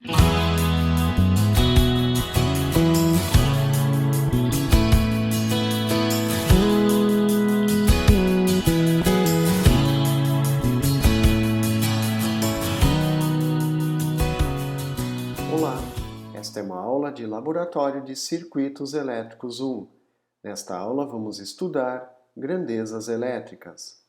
Olá, esta é uma aula de Laboratório de Circuitos Elétricos 1. Nesta aula vamos estudar grandezas elétricas.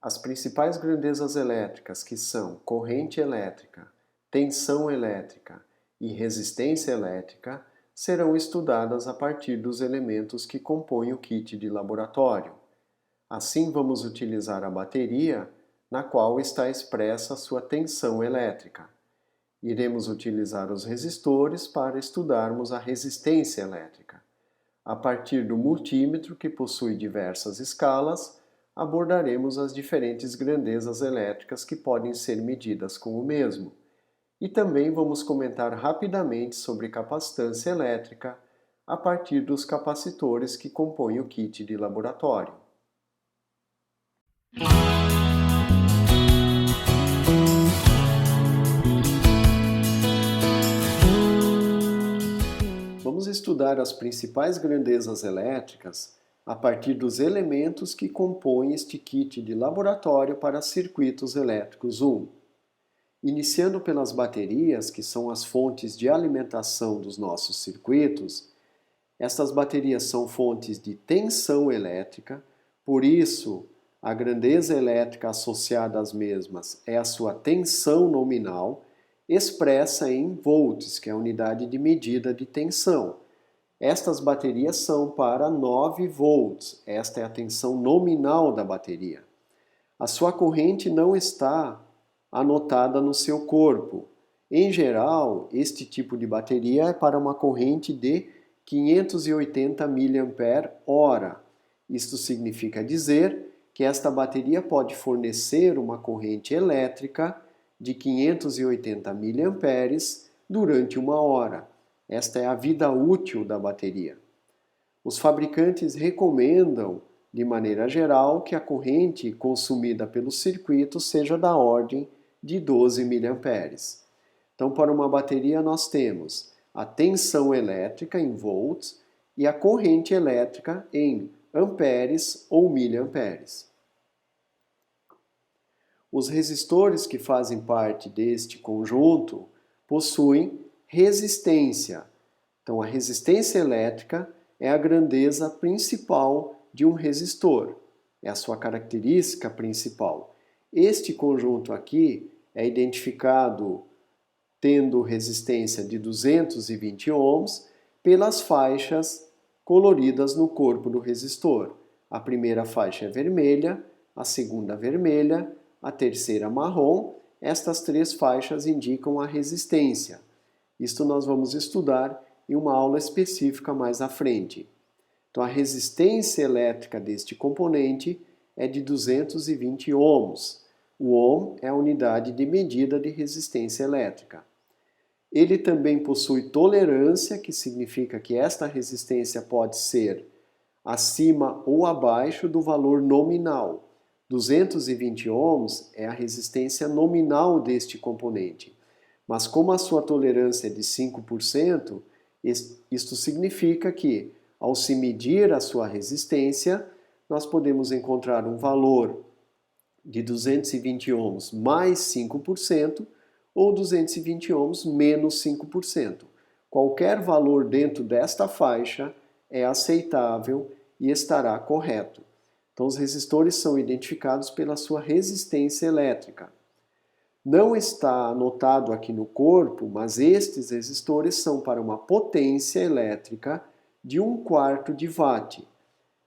As principais grandezas elétricas, que são corrente elétrica, tensão elétrica e resistência elétrica, serão estudadas a partir dos elementos que compõem o kit de laboratório. Assim, vamos utilizar a bateria, na qual está expressa a sua tensão elétrica. Iremos utilizar os resistores para estudarmos a resistência elétrica. A partir do multímetro, que possui diversas escalas, abordaremos as diferentes grandezas elétricas que podem ser medidas com o mesmo. E também vamos comentar rapidamente sobre capacitância elétrica a partir dos capacitores que compõem o kit de laboratório. Vamos estudar as principais grandezas elétricas a partir dos elementos que compõem este kit de laboratório para circuitos elétricos 1. Iniciando pelas baterias, que são as fontes de alimentação dos nossos circuitos, estas baterias são fontes de tensão elétrica, por isso a grandeza elétrica associada às mesmas é a sua tensão nominal, expressa em volts, que é a unidade de medida de tensão. Estas baterias são para 9 volts, esta é a tensão nominal da bateria. A sua corrente não está anotada no seu corpo. Em geral, este tipo de bateria é para uma corrente de 580 mAh. Isto significa dizer que esta bateria pode fornecer uma corrente elétrica de 580 mA durante 1 hora. Esta é a vida útil da bateria. Os fabricantes recomendam, de maneira geral, que a corrente consumida pelo circuito seja da ordem de 12 mA. Então, para uma bateria, nós temos a tensão elétrica em volts e a corrente elétrica em amperes ou miliamperes. Os resistores que fazem parte deste conjunto possuem resistência. Então, a resistência elétrica é a grandeza principal de um resistor, é a sua característica principal. Este conjunto aqui é identificado tendo resistência de 220 ohms pelas faixas coloridas no corpo do resistor. A primeira faixa é vermelha, a segunda vermelha, a terceira marrom. Estas 3 faixas indicam a resistência. Isto nós vamos estudar em uma aula específica mais à frente. Então, a resistência elétrica deste componente é de 220 ohms. O ohm é a unidade de medida de resistência elétrica. Ele também possui tolerância, que significa que esta resistência pode ser acima ou abaixo do valor nominal. 220 ohms é a resistência nominal deste componente. Mas como a sua tolerância é de 5%, isto significa que, ao se medir a sua resistência, nós podemos encontrar um valor de 220 ohms mais 5% ou 220 ohms menos 5%. Qualquer valor dentro desta faixa é aceitável e estará correto. Então, os resistores são identificados pela sua resistência elétrica. Não está anotado aqui no corpo, mas estes resistores são para uma potência elétrica de 1/4 de watt.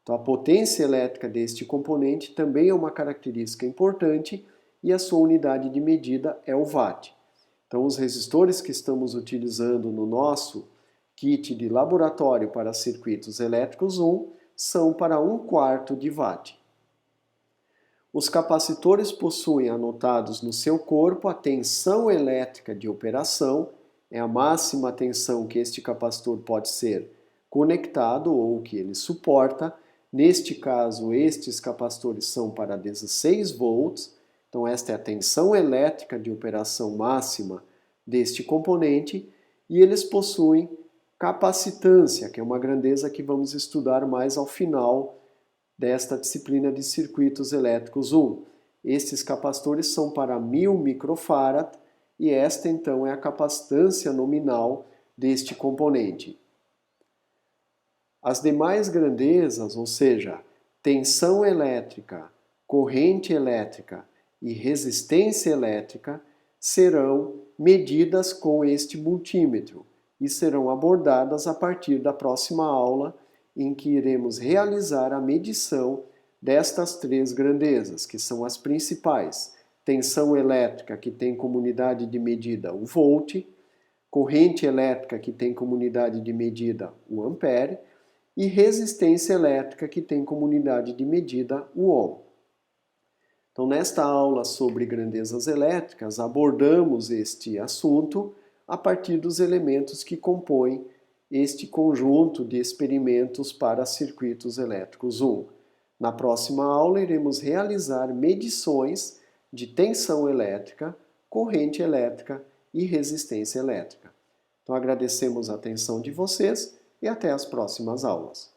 Então, a potência elétrica deste componente também é uma característica importante e a sua unidade de medida é o watt. Então, os resistores que estamos utilizando no nosso kit de laboratório para circuitos elétricos 1 são para 1/4 de watt. Os capacitores possuem anotados no seu corpo a tensão elétrica de operação, é a máxima tensão que este capacitor pode ser conectado ou que ele suporta. Neste caso, estes capacitores são para 16 volts, então esta é a tensão elétrica de operação máxima deste componente, e eles possuem capacitância, que é uma grandeza que vamos estudar mais ao final desta disciplina de circuitos elétricos 1. Estes capacitores são para 1000 microfarad e esta então é a capacitância nominal deste componente. As demais grandezas, ou seja, tensão elétrica, corrente elétrica e resistência elétrica, serão medidas com este multímetro e serão abordadas a partir da próxima aula, em que iremos realizar a medição destas três grandezas, que são as principais: tensão elétrica, que tem como unidade de medida o volt, corrente elétrica, que tem como unidade de medida o ampere, e resistência elétrica, que tem como unidade de medida o ohm. Então, nesta aula sobre grandezas elétricas, abordamos este assunto a partir dos elementos que compõem este conjunto de experimentos para circuitos elétricos 1. Na próxima aula, iremos realizar medições de tensão elétrica, corrente elétrica e resistência elétrica. Então, agradecemos a atenção de vocês e até as próximas aulas.